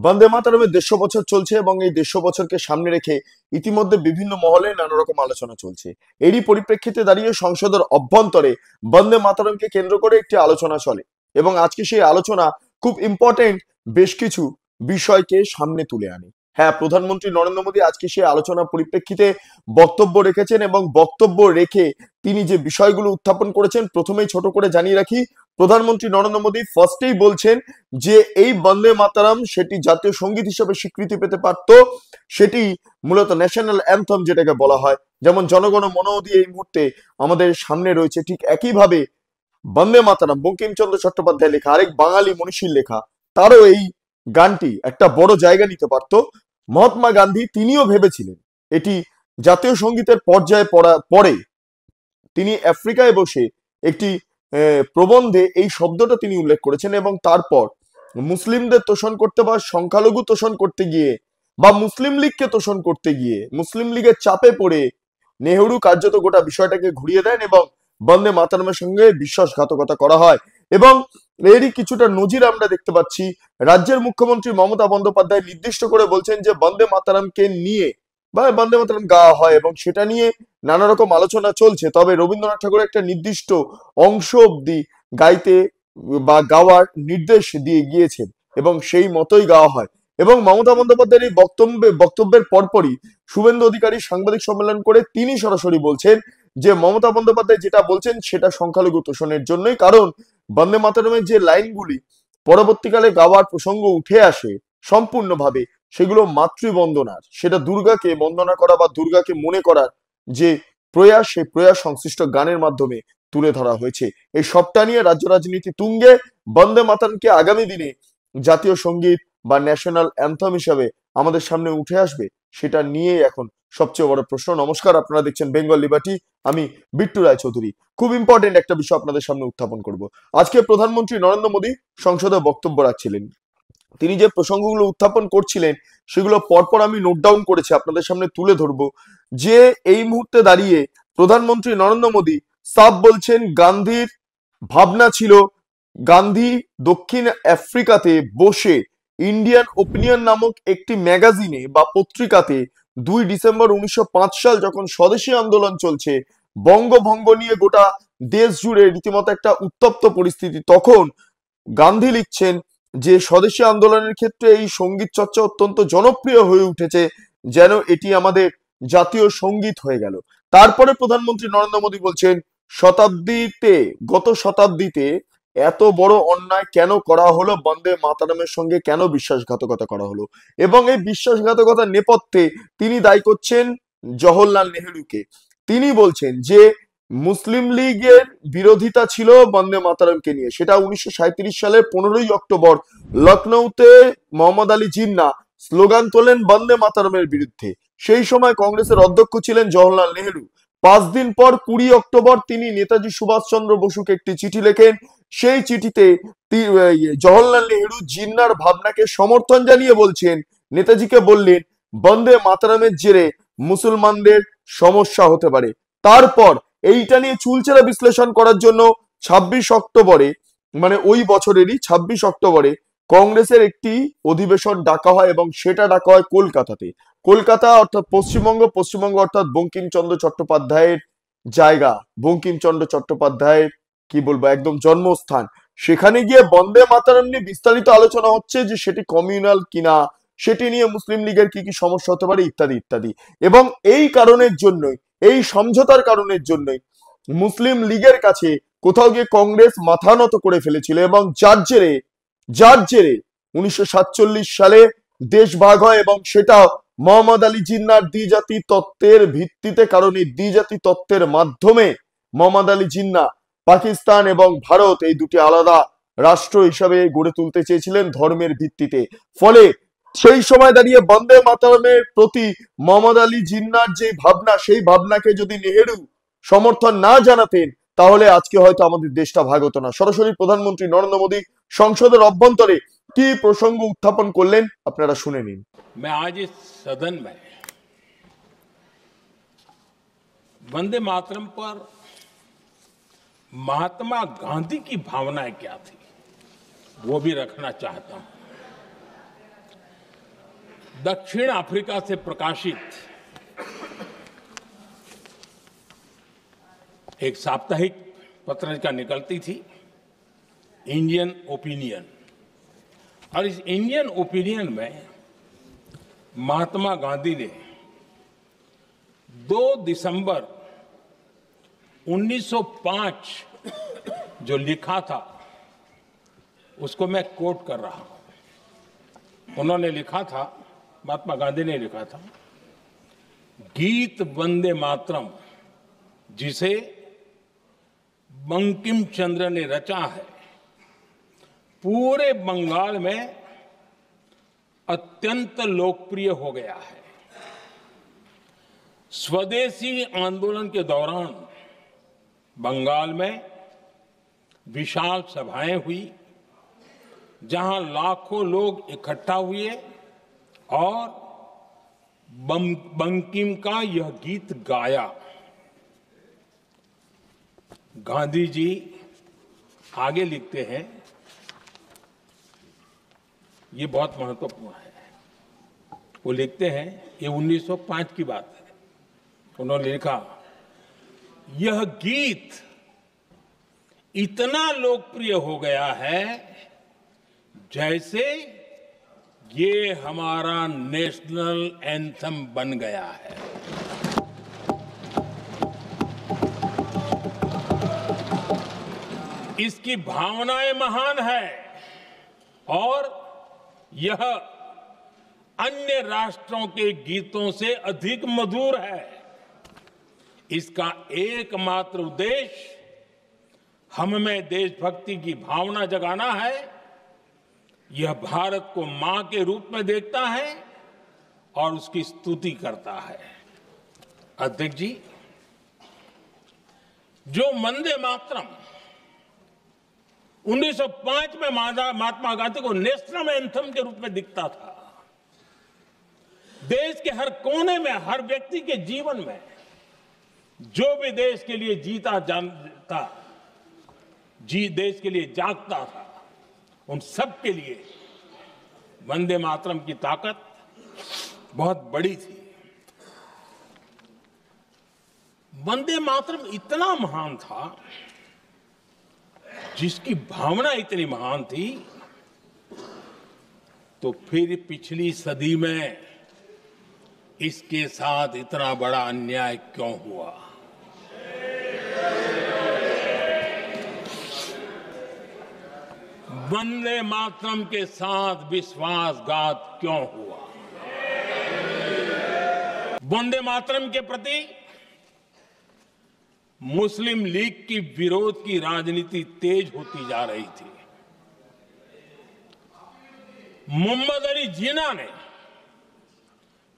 বন্দে মাতরমের 150 বছর চলছে এবং এই 150 বছরকে সামনে রেখে ইতিমধ্যে বিভিন্ন মহলে নানা রকম আলোচনা চলছে। এরই পরিপ্রেক্ষিতে দাঁড়িয়ে সংসদের অভ্যন্তরে বন্দে মাতরমকে কেন্দ্র করে একটি আলোচনা চলে এবং আজকে সেই আলোচনা খুব ইম্পর্টেন্ট বেশ কিছু বিষয়কে সামনে তুলে আনে। হ্যাঁ, প্রধানমন্ত্রী নরেন্দ্র মোদী আজকে সেই আলোচনার পরিপ্রেক্ষিতে বক্তব্য রেখেছেন এবং বক্তব্য রেখে তিনি যে বিষয়গুলো উত্থাপন করেছেন, প্রথমেই ছোট করে জানিয়ে রাখি, প্রধানমন্ত্রী নরেন্দ্র মোদী ফার্স্টেই বলছেন যে এই বন্দে মাতারাম সেটি জাতীয় সঙ্গীত হিসেবে স্বীকৃতি পেতে পারত, সেটি মূলত ন্যাশনাল অ্যান্থম যেটাকে বলা হয়। যেমন জনগণ মন অধি এই মুহূর্তে আমাদের সামনে রয়েছে, ঠিক একইভাবে বন্দে মাতারাম বঙ্কিমচন্দ্র চট্টোপাধ্যায় লেখা, আরেক বাঙালি মনীষীর লেখা, তারও এই গানটি একটা বড় জায়গা নিতে পারত। মহাত্মা গান্ধী তিনিও ভেবেছিলেন এটি জাতীয় সঙ্গীতের পর্যায়ে পড়ে। তিনি আফ্রিকায় বসে একটি প্রবন্ধে এই শব্দটা তিনি উল্লেখ করেছেন এবং তারপর মুসলিমদের তোষণ করতে বা সংখ্যালঘু তোষণ করতে গিয়ে বা মুসলিম লীগকে তোষণ করতে গিয়ে মুসলিম লীগের চাপে পড়ে নেহেরু কার্যত গোটা বিষয়টাকে ঘুরিয়ে দেন এবং বন্দে মাতরমের সঙ্গে বিশ্বাসঘাতকতা করা হয়। এবং এরই কিছুটা নজির আমরা দেখতে পাচ্ছি। রাজ্যের মুখ্যমন্ত্রী মমতা বন্দ্যোপাধ্যায় নির্দিষ্ট করে বলছেন যে বন্দে মাতরমকে নিয়ে বা বন্দে মাতরম গাওয়া হয় এবং সেটা নিয়ে নানা রকম আলোচনা চলছে। তবে রবীন্দ্রনাথ ঠাকুর একটা নির্দিষ্ট অংশ অব্দি গাইতে বা গাওয়ার নির্দেশ দিয়ে গিয়েছেন এবং সেই মতোই গাওয়া হয়। এবং মমতা বন্দ্যোপাধ্যায়ের এই বক্তব্যের পরপরই শুভেন্দু অধিকারী সাংবাদিক সম্মেলন করে তিনি সরাসরি বলছেন যে মমতা বন্দ্যোপাধ্যায় যেটা বলছেন সেটা সংখ্যালঘু তোষণের জন্যই, কারণ বন্দে মাতরমের যে লাইনগুলি পরবর্তীকালে গাওয়ার প্রসঙ্গ উঠে আসে সম্পূর্ণভাবে সেগুলো মাতৃবন্দনার, সেটা দুর্গাকে বন্দনা করা বা দুর্গাকে মনে করার যে প্রয়াস, সেই প্রয়াস সংশ্লিষ্ট গানের মাধ্যমে তুলে ধরা হয়েছে। এই সবটা নিয়ে রাজ্য রাজনীতি তুঙ্গে। বন্দে মাতরমকে আগামী দিনে জাতীয় সঙ্গীত বা ন্যাশনাল অ্যান্থম হিসাবে আমাদের সামনে উঠে আসবে, সেটা নিয়েই এখন সবচেয়ে বড় প্রশ্ন। নমস্কার, আপনারা দেখছেন বেঙ্গল লিবার্টি, আমি বিট্টু রায়চৌধুরী। খুব ইম্পর্টেন্ট একটা বিষয় আপনাদের সামনে উত্থাপন করব। আজকে প্রধানমন্ত্রী নরেন্দ্র মোদী সংসদে বক্তব্য রাখছিলেন, তিনি যে প্রসঙ্গগুলো উত্থাপন করছিলেন সেগুলো পরপর আমি নোট ডাউন করেছি, আপনাদের সামনে তুলে ধরবো। যে এই মুহূর্তে দাঁড়িয়ে প্রধানমন্ত্রী নরেন্দ্র মোদী সাফ বলছেন গান্ধীর ভাবনা ছিল, গান্ধী দক্ষিণ আফ্রিকাতে বসে ইন্ডিয়ান ওপিনিয়ন নামক একটি ম্যাগাজিনে বা পত্রিকাতে 2 ডিসেম্বর 1905 সাল যখন স্বদেশী আন্দোলন চলছে, বঙ্গভঙ্গ নিয়ে গোটা দেশ জুড়ে রীতিমতো একটা উত্তপ্ত পরিস্থিতি, তখন গান্ধী লিখছেন যে স্বদেশী আন্দোলনের ক্ষেত্রে এই সঙ্গীত চর্চা অত্যন্ত জনপ্রিয় হয়ে উঠেছে, যেন এটি আমাদের জাতীয় সঙ্গীত হয়ে গেল। তারপরে প্রধানমন্ত্রী নরেন্দ্র মোদী বলছেন গত শতাব্দীতে এত বড় অন্যায় কেন করা হলো, বন্দে মাতরমের সঙ্গে কেন বিশ্বাসঘাতকতা করা হলো, এবং এই বিশ্বাসঘাতকতার নেপথ্যে তিনি দায়ী করছেন জওহরলাল নেহেরুকে। তিনি বলছেন যে মুসলিম লীগের বিরোধিতা ছিল বন্দে মাতরমকে নিয়ে, সেটা 1937 সালের 15ই অক্টোবর লখনৌতে মোহাম্মদ আলী জিন্নাহ স্লোগান তোলেন বন্দে মাতরমের বিরুদ্ধে। সেই সময় কংগ্রেসের অধ্যক্ষ ছিলেন জওহরলাল নেহেরু। 5 দিন পর 20 অক্টোবর তিনি নেতাজি সুভাষচন্দ্র বসুকে একটি চিঠি লেখেন। সেই চিঠিতে জওহরলাল নেহেরু জিন্নাহর ভাবনাকে সমর্থন জানিয়ে বলছেন, নেতাজিকে বললেন বন্দে মাতরমের জেরে মুসলমানদের সমস্যা হতে পারে। তারপর এইটা নিয়ে চুলচেরা বিশ্লেষণ করার জন্য 26 অক্টোবরে, মানে ওই বছরেরই 26 অক্টোবরে কংগ্রেসের একটি অধিবেশন ডাকা হয় এবং সেটা ডাকা হয় কলকাতাতে। কলকাতা অর্থাৎ পশ্চিমবঙ্গ অর্থাৎ বঙ্কিমচন্দ্র চট্টোপাধ্যায়ের জায়গা, বঙ্কিমচন্দ্র চট্টোপাধ্যায়ের কি বলবো একদম জন্মস্থান। সেখানে গিয়ে বন্দে মাতরম নিয়ে বিস্তারিত আলোচনা হচ্ছে যে সেটি কমিউনাল কিনা, সেটি নিয়ে মুসলিম লীগের কি কি সমস্যা হতে পারে ইত্যাদি ইত্যাদি। এবং এই কারণের জন্যই, এই সমঝোতার কারণের জন্যই মুসলিম লীগের কাছে কোথাও গিয়ে কংগ্রেস মাথা নত করে ফেলেছিল এবং যার জেরে 1947 সালে দেশ ভাগ হয় এবং সেটা মোহাম্মদ আলী জিন্নাহর দ্বিজাতি তত্ত্বের ভিত্তিতে, কারণ এই দ্বিজাতি তত্ত্বের মাধ্যমে মোহাম্মদ আলী জিন্নাহ পাকিস্তান এবং ভারত এই দুটি আলাদা রাষ্ট্র হিসাবে গড়ে তুলতে চেয়েছিলেন ধর্মের ভিত্তিতে। ফলে সেই সময় দাঁড়িয়ে বন্দে মাতরমের প্রতি মোহাম্মদ আলী জিন্নাহর যে ভাবনা, সেই ভাবনাকে যদি নেহেরু সমর্থন না জানাতেন তাহলে আজকে হয়তো আমাদের দেশটা ভাগ হতো না। সরাসরি প্রধানমন্ত্রী নরেন্দ্র মোদী সংসদের অভ্যন্তরে কি প্রসঙ্গ উত্থাপন করলেন আপনারা শুনে নিন। मैं आज इस सदन में वंदे मातरम पर महात्मा गांधी की भावनाएं क्या थी वो भी रखना चाहता हूं। दक्षिण अफ्रीका से प्रकाशित एक साप्ताहिक पत्रिका निकलती थी, इंडियन ओपिनियन। और इस इंडियन ओपिनियन में महात्मा गांधी ने 2 दिसंबर 1905 जो लिखा था, उसको मैं कोट कर रहा हूं। उन्होंने लिखा था, महात्मा गांधी ने लिखा था, गीत वंदे मातरम जिसे बंकिम चंद्र ने रचा है, पूरे बंगाल में अत्यंत लोकप्रिय हो गया है। स्वदेशी आंदोलन के दौरान बंगाल में विशाल सभाएं हुई, जहां लाखों लोग इकट्ठा हुए और बंकिम का यह गीत गाया। गांधी जी आगे लिखते हैं, ये बहुत महत्वपूर्ण है। वो लिखते हैं, ये 1905 की बात है। उन्होंने लिखा, यह गीत इतना लोकप्रिय हो गया है जैसे ये हमारा नेशनल एंथम बन गया है। इसकी भावनाएं महान है और यह अन्य राष्ट्रों के गीतों से अधिक मधुर है। इसका एकमात्र उद्देश्य हम में देशभक्ति की भावना जगाना है। यह भारत को मां के रूप में देखता है और उसकी स्तुति करता है। अध्यक्ष जी, जो वंदे मातरम 1905 में महात्मा गांधी को नेशनल एंथम के रूप में दिखता था, देश के हर कोने में, हर व्यक्ति के जीवन में जो भी देश के लिए जीता जानता, देश के लिए जागता था, उन सब के लिए वंदे मातरम की ताकत बहुत बड़ी थी। वंदे मातरम इतना महान था, जिसकी भावना इतनी महान थी, तो फिर पिछली सदी में इसके साथ इतना बड़ा अन्याय क्यों हुआ? वंदे मातरम के साथ विश्वासघात क्यों हुआ? वंदे मातरम के प्रति मुस्लिम लीग की विरोध की राजनीति तेज होती जा रही थी। मोहम्मद अली जिन्ना ने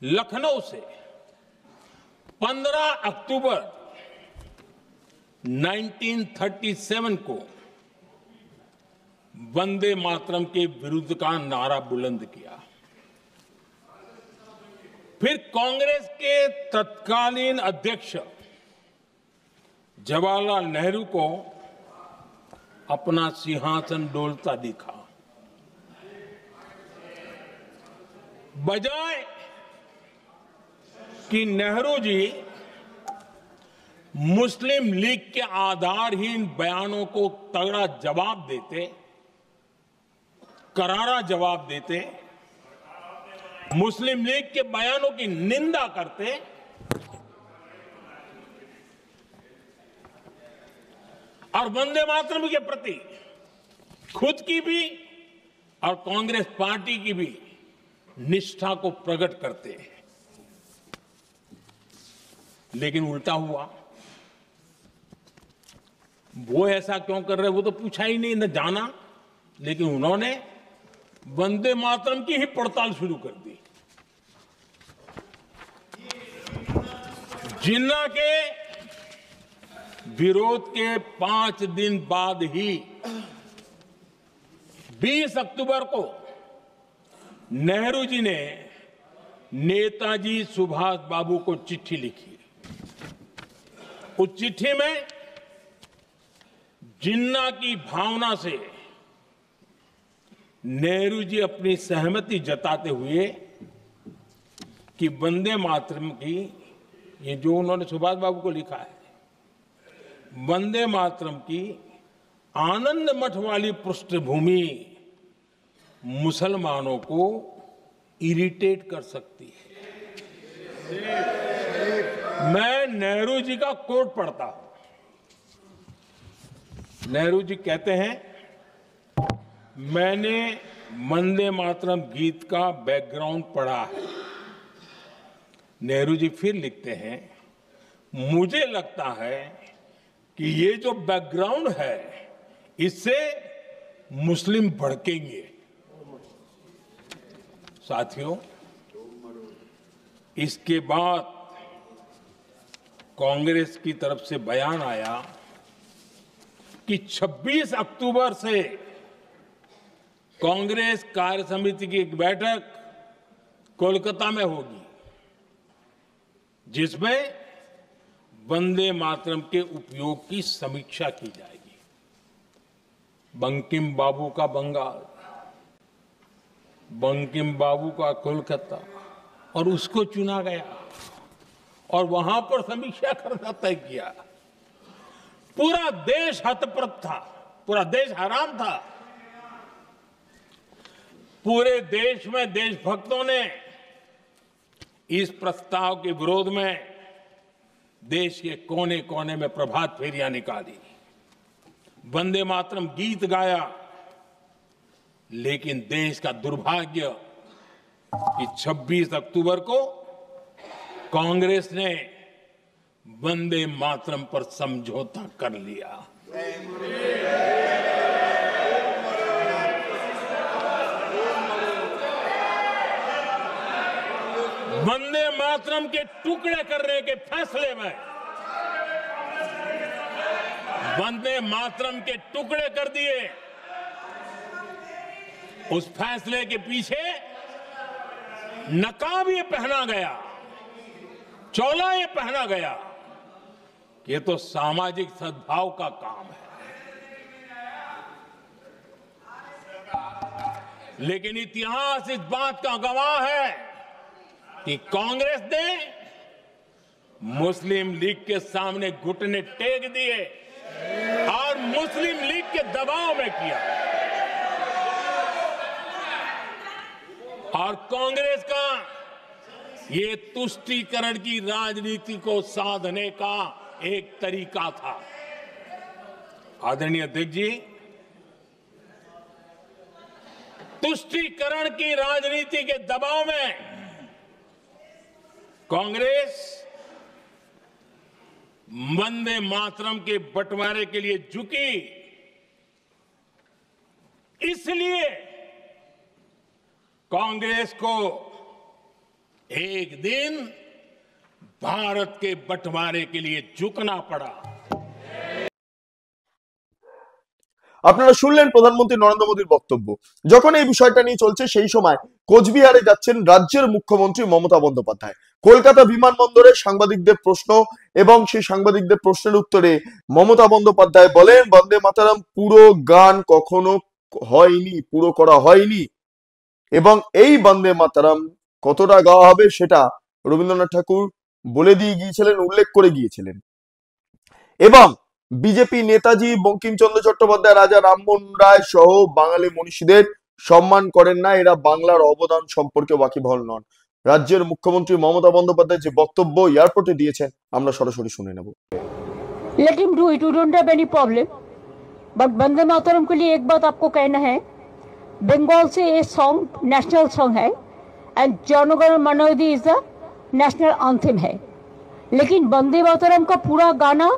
लखनऊ से 15 अक्टूबर 1937 को वंदे मातरम के विरुद्ध का नारा बुलंद किया। फिर कांग्रेस के तत्कालीन अध्यक्ष जवाहरलाल नेहरू को अपना सिंहासन डोलता दिखा। बजाय कि नेहरू जी मुस्लिम लीग के आधारहीन बयानों को तगड़ा जवाब देते, करारा जवाब देते, मुस्लिम लीग के बयानों की निंदा करते, और वंदे मातरम के प्रति खुद की भी और कांग्रेस पार्टी की भी निष्ठा को प्रकट करते हैं। लेकिन उल्टा हुआ। वो ऐसा क्यों कर रहे, वो तो पूछा ही नहीं, न जाना। लेकिन उन्होंने वंदे मातरम की ही पड़ताल शुरू कर दी। जिन्ना के विरोध के 5 दिन बाद ही 20 अक्टूबर को नेहरू जी ने नेताजी सुभाष बाबू को चिट्ठी लिखी। उस चिट्ठी में जिन्ना की भावना से नेहरू जी अपनी सहमति जताते हुए कि वंदे मातरम की, ये जो उन्होंने सुभाष बाबू को लिखा है, वंदे मातरम की आनंद मठ वाली पृष्ठभूमि मुसलमानों को इरिटेट कर सकती है। मैं नेहरू जी का कोट पढ़ता हूं। नेहरू जी कहते हैं, मैंने वंदे मातरम गीत का बैकग्राउंड पढ़ा है। नेहरू जी फिर लिखते हैं, मुझे लगता है कि ये जो बैकग्राउंड है इससे मुस्लिम भड़केंगे। साथियों, इसके बाद कांग्रेस की तरफ से बयान आया कि 26 अक्टूबर से कांग्रेस कार्य समिति की एक बैठक कोलकाता में होगी, जिसमें वंदे मातरम के उपयोग की समीक्षा की जाएगी। बंकिम बाबू का बंगाल, बंकिम बाबू का कोलकाता, और उसको चुना गया और वहां पर समीक्षा करना तय किया। पूरा देश हतप्रभ था, पूरा देश हैरान था। पूरे देश में देशभक्तों ने इस प्रस्ताव के विरोध में देश के कोने कोने में प्रभात फेरियां निकाली, वंदे मातरम गीत गाया। लेकिन देश का दुर्भाग्य कि 26 अक्टूबर को कांग्रेस ने वंदे मातरम पर समझौता कर लिया। वंदे मातरम के टुकड़े करने के फैसले में, वंदे मातरम के टुकड़े कर दिए। उस फैसले के पीछे नकाब ये पहना गया, चोला ये पहना गया कि ये तो सामाजिक सद्भाव का काम है। लेकिन इतिहास इस बात का गवाह है कि कांग्रेस ने मुस्लिम लीग के सामने घुटने टेक दिए और मुस्लिम लीग के दबाव में किया। और कांग्रेस का ये तुष्टीकरण की राजनीति को साधने का एक तरीका था। आदरणीय अध्यक्ष जी, तुष्टीकरण की राजनीति के दबाव में कांग्रेस वंदे मातरम के बंटवारे के लिए झुकी। इसलिए कांग्रेस को एक दिन भारत के बंटवारे के लिए झुकना पड़ा। আপনারা শুনলেন প্রধানমন্ত্রী নরেন্দ্র মোদীর বক্তব্য। যখন এই বিষয়টা নিয়ে চলছে সেই সময় কোচবিহারে যাচ্ছেন রাজ্যের মুখ্যমন্ত্রী মমতা বন্দ্যোপাধ্যায়। কলকাতা বিমানবন্দরে সাংবাদিকদের প্রশ্ন এবং সেই সাংবাদিকদের প্রশ্নের উত্তরে মমতা বন্দ্যোপাধ্যায় বলেন, বন্দে মাতরম পুরো গান কখনো হয়নি, পুরো করা হয়নি, এবং এই বন্দে মাতরম কতটা গাওয়া হবে সেটা রবীন্দ্রনাথ ঠাকুর বলে দিয়ে গিয়েছিলেন, উল্লেখ করে গিয়েছিলেন। এবং বিজেপি নেতাজি বঙ্কিমচন্দ্র চট্টোপাধ্যায়, রাজা রামমোহন রায় সহ বাঙালি মনীষীদের সম্মান করেন না, এরা বাংলার অবদান সম্পর্কে ওয়াকিবহাল নন। রাজ্যের মুখ্যমন্ত্রী মমতা বন্দ্যোপাধ্যায় যে বক্তব্য এয়ারপোর্টে দিয়েছেন আমরা সরাসরি শুনে নেব। Let him do it, we don't have any problem. But Vande Mataram के लिए एक बात आपको कहना है, बंगाल से ये सॉन्ग नेशनल सॉन्ग है एंड जनगण मन अधि इज द नेशनल एंथम है। लेकिन वंदे मातरम का पूरा गाना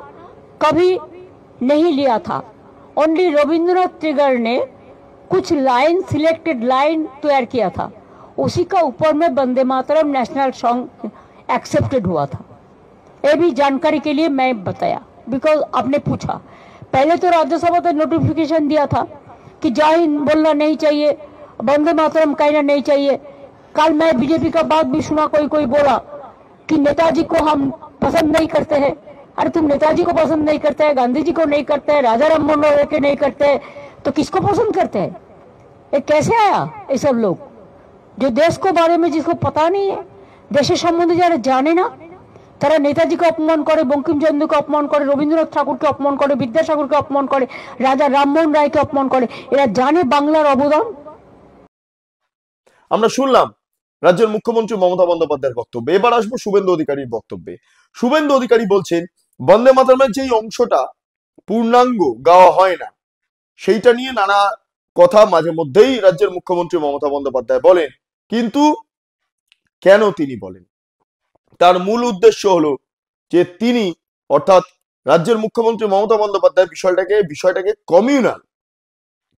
कभी नहीं लिया था। ओनली रविंद्रनाथ टैगोर ने कुछ लाइन, सिलेक्टेड लाइन तैयार किया था, उसी का ऊपर में Vande Mataram national song accepted हुआ था। ये भी जानकारी के लिए मैं बताया, बिकॉज आपने पूछा। पहले तो राज्यसभा ने नोटिफिकेशन दिया था कि जय हिंद बोलना नहीं चाहिए, वंदे मातरम कहना नहीं चाहिए। कल मैं बीजेपी का बात भी सुना, कोई कोई बोला कि नेताजी को हम पसंद नहीं करते हैं। अरे तुम नेताजी को पसंद नहीं करते हैं, गांधी जी को नहीं करते हैं, राजा राममोहन राय के नहीं करते हैं, तो किसको पसंद करते हैं? ये कैसे आया ये सब लोग जो देश को बारे में जिसको पता नहीं है? দেশের সম্বন্ধে যারা জানে না তারা নেতাজিকে অপমান করে, বঙ্কিমচন্দ্রকে অপমান করে, রবীন্দ্রনাথ ঠাকুরকে অপমান করে, বিদ্যাসাগরকে অপমান করে, রাজা রামমোহন রায়কে অপমান করে। এরা জানে বাংলার অবদান। আমরা শুনলাম রাজ্যের মুখ্যমন্ত্রী মমতা বন্দ্যোপাধ্যায়ের বক্তব্য। এবার আসবো শুভেন্দু অধিকারীর বক্তব্যে। শুভেন্দু অধিকারী বলছেন বন্দে মাতরমের যেই অংশটা পূর্ণাঙ্গ গাওয়া হয় না, সেইটা নিয়ে নানা কথা মাঝে মধ্যেই রাজ্যের মুখ্যমন্ত্রী মমতা বন্দ্যোপাধ্যায় বলেন। কিন্তু কেন তিনি বলেন, তার মূল উদ্দেশ্য হলো যে তিনি অর্থাৎ রাজ্যের মুখ্যমন্ত্রী মমতা বন্দ্যোপাধ্যায় বিষয়টাকে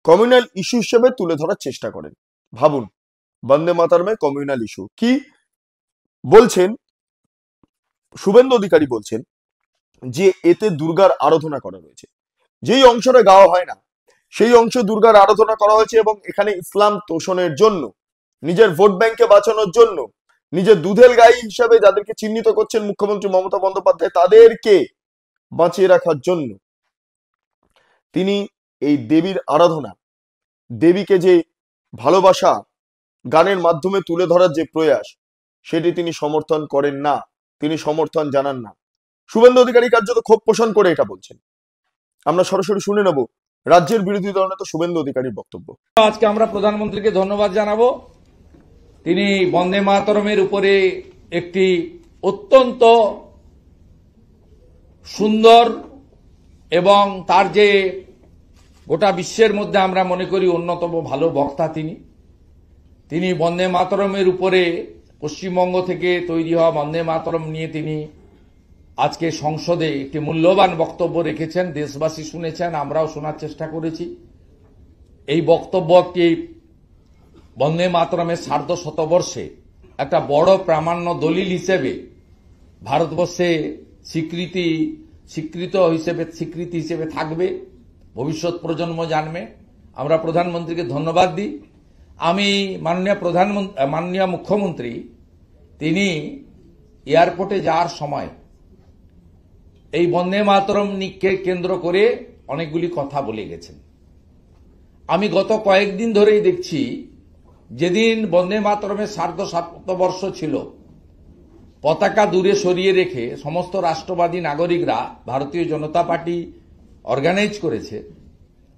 কমিউনাল ইস্যু হিসেবে তুলে ধরার চেষ্টা করেন। ভাবুন, বন্দে মাতরমে কমিউনাল ইস্যু কি বলছেন। শুভেন্দু অধিকারী বলছেন যে এতে দুর্গার আরাধনা করা রয়েছে, যেই অংশটা গাওয়া হয় না সেই অংশে দুর্গার আরাধনা করা হয়েছে, এবং এখানে ইসলাম তোষণের জন্য, নিজের ভোট ব্যাংকে বাঁচানোর জন্য, নিজের দুধেল গাই হিসাবে যাদেরকে চিহ্নিত করছেন মুখ্যমন্ত্রী মমতা বন্দ্যোপাধ্যায়, তাদেরকে বাঁচিয়ে রাখার জন্য তিনি এই দেবীর আরাধনা, দেবীকে যে ভালোবাসা গানের মাধ্যমে তুলে ধরার যে প্রয়াস, সেটি তিনি সমর্থন করেন না, তিনি সমর্থন জানান না। শুভেন্দু অধিকারী কার্যত ক্ষোভ পোষণ করে এটা বলছেন। আমরা সরাসরি শুনে নেব রাজ্যের বিরোধী দলনেতা শুভেন্দু অধিকারীর বক্তব্য। আজকে আমরা প্রধানমন্ত্রীকে ধন্যবাদ জানাবো। তিনি বন্দে মাতরমের উপরে একটি অত্যন্ত সুন্দর এবং তার যে গোটা বিশ্বের মধ্যে আমরা মনে করি অন্যতম ভালো বক্তা তিনি বন্দে মাতরমের উপরে পশ্চিমবঙ্গ থেকে তৈরি হওয়া বন্দে মাতরম নিয়ে তিনি আজকে সংসদে একটি মূল্যবান বক্তব্য রেখেছেন। দেশবাসী শুনেছেন, আমরাও শোনার চেষ্টা করেছি। এই বক্তব্য একটি বন্দে মাতরমের সার্ধ শতবর্ষে একটা বড় প্রামাণ্য দলিল হিসেবে ভারতবর্ষে স্বীকৃতি হিসেবে থাকবে, ভবিষ্যৎ প্রজন্ম জানবে। আমরা প্রধানমন্ত্রীকে ধন্যবাদ দিই। আমি মাননীয় মুখ্যমন্ত্রী তিনি এয়ারপোর্টে যাওয়ার সময় এই বন্দে মাতরমকে কেন্দ্র করে অনেকগুলি কথা বলে গেছেন। আমি গত কয়েকদিন ধরেই দেখছি, যেদিন বন্দে মাতরমের সার্ধ শতবর্ষ ছিল, পতাকা দূরে সরিয়ে রেখে সমস্ত রাষ্ট্রবাদী নাগরিকরা ভারতীয় জনতা পার্টি অর্গানাইজ করেছে।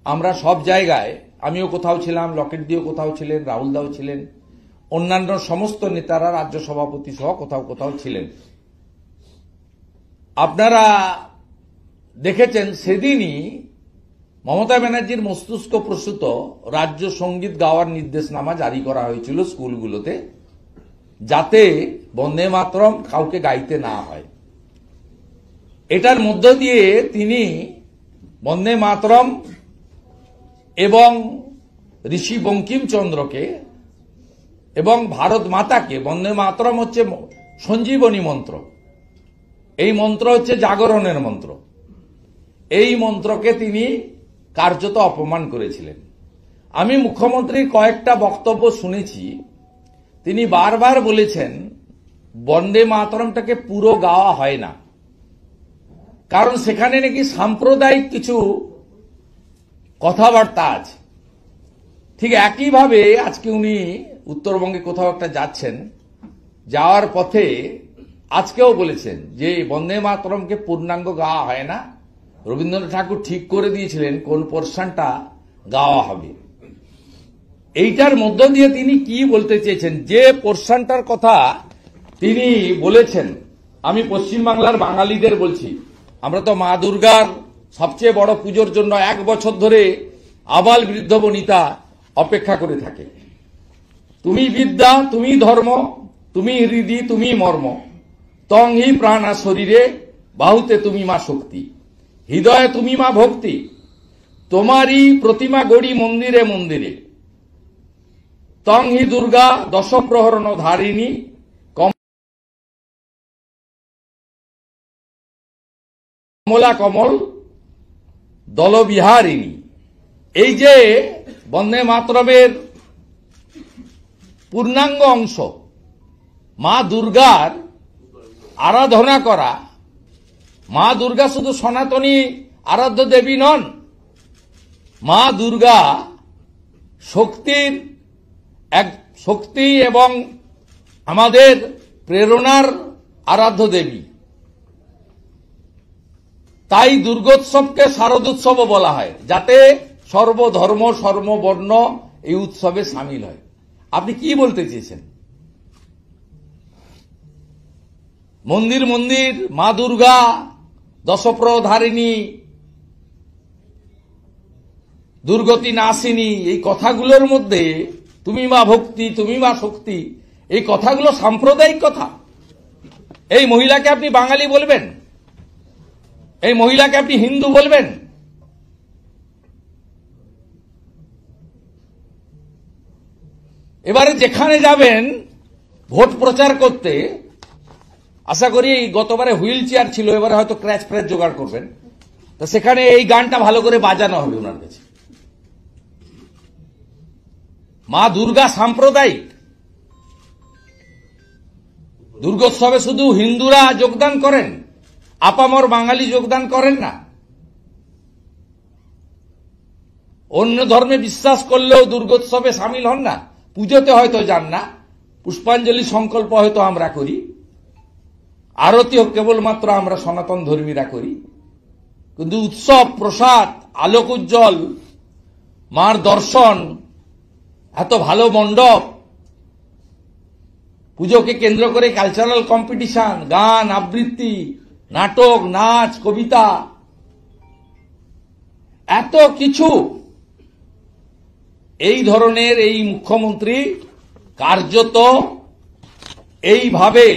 আমরা সব জায়গায়, আমিও কোথাও ছিলাম, লকেট দিয়েও কোথাও ছিলেন, রাহুল দাও ছিলেন, অন্যান্য সমস্ত নেতারা, রাজ্য সভাপতি সহ কোথাও ছিলেন। আপনারা দেখেছেন সেদিনই মমতা ব্যানার্জির মস্তিষ্ক প্রসূত রাজ্য সঙ্গীত গাওয়ার নির্দেশনামা জারি করা হয়েছিল স্কুলগুলোতে, যাতে বন্দে মাতরম কাউকে গাইতে না হয়। এটার মধ্য দিয়ে তিনি বন্দে মাতরম এবং ঋষি বঙ্কিমচন্দ্রকে এবং ভারত মাতাকে, বন্দে মাতরম হচ্ছে সঞ্জীবনী মন্ত্র, এই মন্ত্র হচ্ছে জাগরণের মন্ত্র, এই মন্ত্রকে তিনি কার্যত অপমান করেছিলেন। আমি মুখ্যমন্ত্রীর কয়েকটা বক্তব্য শুনেছি, তিনি বারবার বলেছেন বন্দে মাতরমটাকে পুরো গাওয়া হয় না, কারণ সেখানে নাকি সাম্প্রদায়িক কিছু কথাবার্তা আছে। ঠিক একইভাবে আজকে উনি উত্তরবঙ্গে কোথাও একটা যাচ্ছেন, যাওয়ার পথে আজকেও বলেছেন যে বন্দে মাতরমকে পূর্ণাঙ্গ গাওয়া হয় না, রবীন্দ্রনাথ ঠাকুর ঠিক করে দিয়েছিলেন কোন পোর্শনটা গাওয়া হবে। এইটার মধ্য দিয়ে তিনি কি বলতে চেয়েছেন, যে পোর্শনটার কথা তিনি বলেছেন, আমি পশ্চিমবাংলার বাঙালিদের বলছি, আমরা তো মা দুর্গার সবচেয়ে বড় পুজোর জন্য 1 বছর ধরে আবাল বৃদ্ধ বনিতা অপেক্ষা করে থাকে। তুমি বিদ্যা, তুমি ধর্ম, তুমি হৃদি, তুমি মর্ম, তং হি প্রাণা শরীরে, বাহুতে তুমি মা শক্তি, হৃদয়ে তুমি মা ভক্তি, তোমারই প্রতিমা গড়ি মন্দিরে মন্দিরে, তং হি দুর্গা দশপ্রহরণ ধারিণী, কমলা কমল দলবিহারিণী। এই যে বন্দে মাতরমের পূর্ণাঙ্গ অংশ, মা দুর্গার আরাধনা করা, মা দুর্গা শুধু সনাতনী আরাধ্য দেবী নন, মা দুর্গা শক্তি এবং আমাদের প্রেরণার আরাধ্য দেবী। তাই দুর্গোৎসবকে শারদোৎসবও বলা হয়, যাতে সর্বধর্ম সর্ববর্ণ এই উৎসবে সামিল হয়। আপনি কি বলতে চেয়েছেন? মন্দির মন্দির মা দুর্গা, দশপ্রধারিণী, দুর্গতি নাশিনী, এই কথাগুলোর মধ্যে তুমি মা ভক্তি, তুমি মা শক্তি, এই কথাগুলো সাম্প্রদায়িক কথা। এই মহিলাকে আপনি বাঙালি বলবেন? এই মহিলাকে আপনি হিন্দু বলবেন? এবারে যেখানে যাবেন ভোট প্রচার করতে, আশা করি গতবারে হুইল চেয়ার ছিল, এবারে হয়তো ক্র্যাচ ফ্র্যাচ জোগাড় করবেন, তো সেখানে এই গানটা ভালো করে বাজানো হবে ওনার কাছে। মা দুর্গা সাম্প্রদায়িক, দুর্গোৎসবে শুধু হিন্দুরা যোগদান করেন, আপামর বাঙালি যোগদান করেন না। অন্য ধর্মে বিশ্বাস করলেও দুর্গোৎসবে সামিল হন না, পুজোতে হয়তো যান না, পুষ্পাঞ্জলি সংকল্প হয়তো আমরা করি, আরতিও কেবলমাত্র আমরা সনাতন ধর্মীরা করি, কিন্তু উৎসব, প্রসাদ, আলোক উজ্জ্বল, মার দর্শন, এত ভালো মণ্ডপ, পুজোকে কেন্দ্র করে কালচারাল কম্পিটিশন, গান, আবৃত্তি, নাটক, নাচ, কবিতা, এত কিছু। এই ধরনের এই মুখ্যমন্ত্রী কার্যত এইভাবে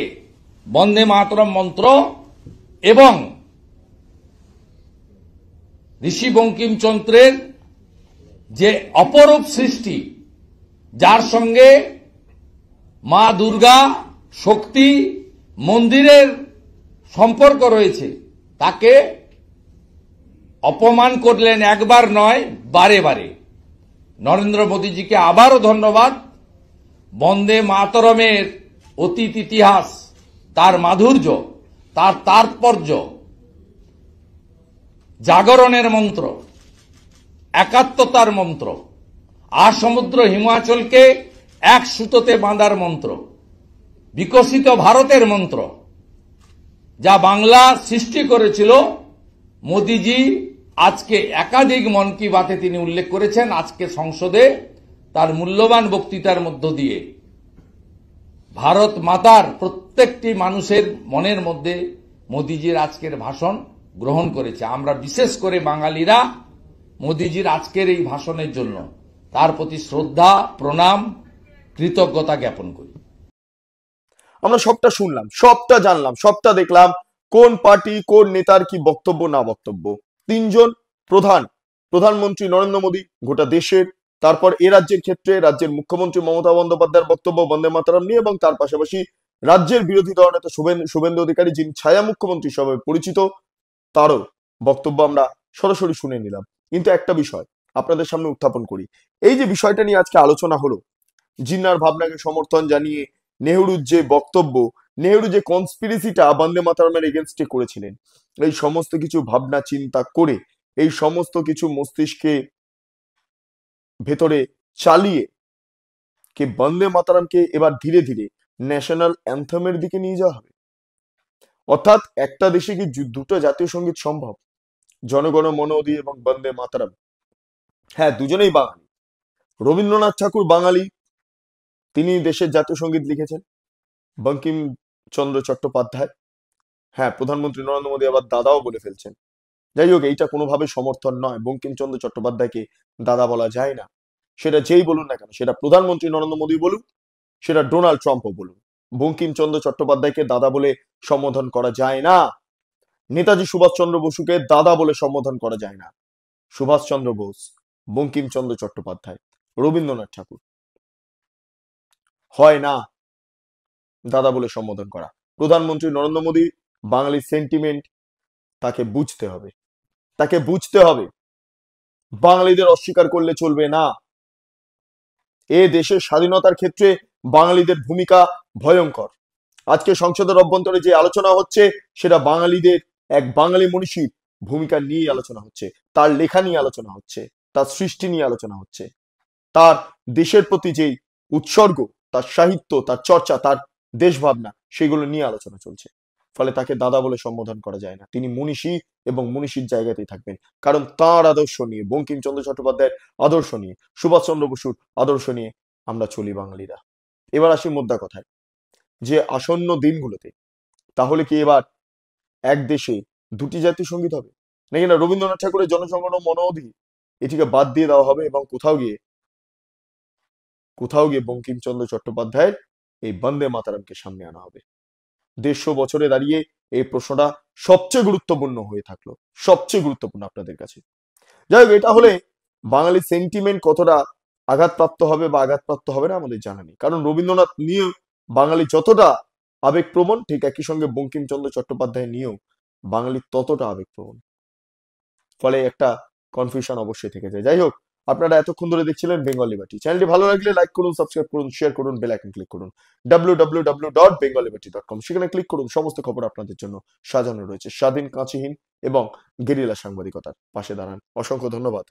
বন্দে মাতরম মন্ত্র এবং ঋষি বঙ্কিমচন্দ্রের যে অপরূপ সৃষ্টি, যার সঙ্গে মা দুর্গা শক্তি মন্দিরের সম্পর্ক রয়েছে, তাকে অপমান করলেন একবার নয়, বারে বারে। নরেন্দ্র মোদীজিকে আবারও ধন্যবাদ। বন্দে মাতরমের অতীত ইতিহাস, তার মাধুর্য, তার তাৎপর্য, জাগরণের মন্ত্র, একাত্মতার মন্ত্র, আর সমুদ্র হিমাচলকে এক সুতোতে বাঁধার মন্ত্র, বিকশিত ভারতের মন্ত্র, যা বাংলা সৃষ্টি করেছিল। মোদিজি আজকে একাধিক মন কি বাতে তিনি উল্লেখ করেছেন, আজকে সংসদে তার মূল্যবান বক্তৃতার মধ্য দিয়ে ভারত মাতার প্রত্যেকটি মানুষের মনের মধ্যে মোদিজির আজকের ভাষণ গ্রহণ করেছে। আমরা বিশেষ করে বাঙালিরা মোদিজির আজকের এই ভাষণের জন্য তার প্রতি শ্রদ্ধা, প্রণাম, কৃতজ্ঞতা জ্ঞাপন করি। আমরা সবটা শুনলাম, সবটা জানলাম, সবটা দেখলাম, কোন পার্টি কোন নেতার কি বক্তব্য না বক্তব্য। তিনজন প্রধানমন্ত্রী নরেন্দ্র মোদী গোটা দেশের, তারপর এ রাজ্যের ক্ষেত্রে রাজ্যের মুখ্যমন্ত্রী মমতা বন্দ্যোপাধ্যায়ের বক্তব্য বন্দে মাতরম নিয়ে, এবং তার পাশাপাশি রাজ্যের বিরোধী দলনেতা শুভেন্দু অধিকারী, যিনি ছায়া মুখ্যমন্ত্রী হিসেবে পরিচিত, তারও বক্তব্য আমরা সরাসরি শুনে নিলাম। কিন্তু একটা বিষয় আপনাদের সামনে উত্থাপন করি। এই যে বিষয়টা নিয়ে আজকে আলোচনা হলো, জিন্নার ভাবনাকে সমর্থন জানিয়ে নেহরুর যে বক্তব্য, নেহরু যে কনস্পিরেসিটা বন্দে মাতরমের এগেনস্টে করেছিলেন, এই সমস্ত কিছু ভাবনা চিন্তা করে, এই সমস্ত কিছু মস্তিষ্কে ভেতরে চালিয়ে কি বন্দে মাতরমকে এবার ধীরে ধীরে ন্যাশনাল অ্যান্থেমের দিকে নিয়ে যাওয়া হবে। অর্থাৎ একটা দেশে কি দুটো জাতীয় সঙ্গীত সম্ভব? জনগণ মন অধি এবং বন্দে মাতরম, হ্যাঁ দুজনেই বাঙালি। রবীন্দ্রনাথ ঠাকুর বাঙালি, তিনি দেশের জাতীয় সঙ্গীত লিখেছেন। বঙ্কিমচন্দ্র চট্টোপাধ্যায়, হ্যাঁ প্রধানমন্ত্রী নরেন্দ্র মোদী আবার দাদাও বলে ফেলছেন। যাই হোক, এইটা কোনোভাবে সমর্থন নয়। বঙ্কিমচন্দ্র চট্টোপাধ্যায়কে দাদা বলা যায় না, সেটা যেই বলুন না কেন, সেটা প্রধানমন্ত্রী নরেন্দ্র মোদী বলুন, সেটা ডোনাল্ড ট্রাম্পও বলুন, বঙ্কিমচন্দ্র চট্টোপাধ্যায়কে দাদা বলে সম্বোধন করা যায় না। নেতাজি সুভাষচন্দ্র বসুকে দাদা বলে সম্বোধন করা যায় না। সুভাষচন্দ্র বোস, বঙ্কিমচন্দ্র চট্টোপাধ্যায়, রবীন্দ্রনাথ ঠাকুর, হয় না দাদা বলে সম্বোধন করা। প্রধানমন্ত্রী নরেন্দ্র মোদী বাঙালির সেন্টিমেন্ট তাকে বুঝতে হবে, তাকে বুঝতে হবে। বাঙালিদের অস্বীকার করলে চলবে না। এ দেশের স্বাধীনতার ক্ষেত্রে বাঙালিদের ভূমিকা ভয়ঙ্কর। আজকে সংসদের অভ্যন্তরে যে আলোচনা হচ্ছে, সেটা বাঙালিদের, এক বাঙালি মনীষীর ভূমিকা নিয়ে আলোচনা হচ্ছে, তার লেখা নিয়ে আলোচনা হচ্ছে, তার সৃষ্টি নিয়ে আলোচনা হচ্ছে, তার দেশের প্রতি যে উৎসর্গ, তার সাহিত্য, তার চর্চা, তার দেশ ভাবনা, সেগুলো নিয়ে আলোচনা চলছে। ফলে তাকে দাদা বলে সম্বোধন করা যায় না, তিনি মনীষী এবং মনীষীর জায়গাতেই থাকবেন। কারণ তাঁর আদর্শ নিয়ে, বঙ্কিমচন্দ্র চট্টোপাধ্যায়ের আদর্শ নিয়ে, সুভাষচন্দ্র বসুর আদর্শ নিয়ে আমরা চলি বাঙালিরা। এবার আসি মোদ্দা কথায়, যে আসন্ন দিনগুলোতে তাহলে কি এবার এক দেশে দুটি জাতীয় সঙ্গীত হবে, নাকি না রবীন্দ্রনাথ ঠাকুরের জনসংগঠন মনোধি এটিকে বাদ দিয়ে দেওয়া হবে এবং কোথাও গিয়ে বঙ্কিমচন্দ্র চট্টোপাধ্যায়ের এই বন্দে মাতারমকে সামনে আনা হবে? 150 বছরে দাঁড়িয়ে এই প্রশ্নটা সবচেয়ে গুরুত্বপূর্ণ হয়ে থাকলো, সবচেয়ে গুরুত্বপূর্ণ আপনাদের কাছে। যাই হোক, এটা হলে বাঙালি সেন্টিমেন্ট কতটা আঘাতপ্রাপ্ত হবে বা আঘাতপ্রাপ্ত হবে না আমাদের জানা নেই। কারণ রবীন্দ্রনাথ নিয়ে বাঙালি যতটা আবেগপ্রবণ, ঠিক একই সঙ্গে বঙ্কিমচন্দ্র চট্টোপাধ্যায় নিয়েও বাঙালি ততটা আবেগপ্রবণ। ফলে একটা কনফিউশন অবশ্যই থেকে যায়। যাই হোক, আপনারা এতক্ষণ ধরে দেখছিলেন বেঙ্গল লিবার্টি। চ্যানেলটি ভালো লাগলে লাইক করুন, সাবস্ক্রাইব করুন, শেয়ার করুন, বেল আইকন ক্লিক করুন। www.bengalliberty.com, সেখানে ক্লিক করুন। সমস্ত খবর আপনাদের জন্য সাজানো রয়েছে। স্বাধীন, কাঁচিহীন এবং গেরিলা সাংবাদিকতার পাশে দাঁড়ান। অসংখ্য ধন্যবাদ।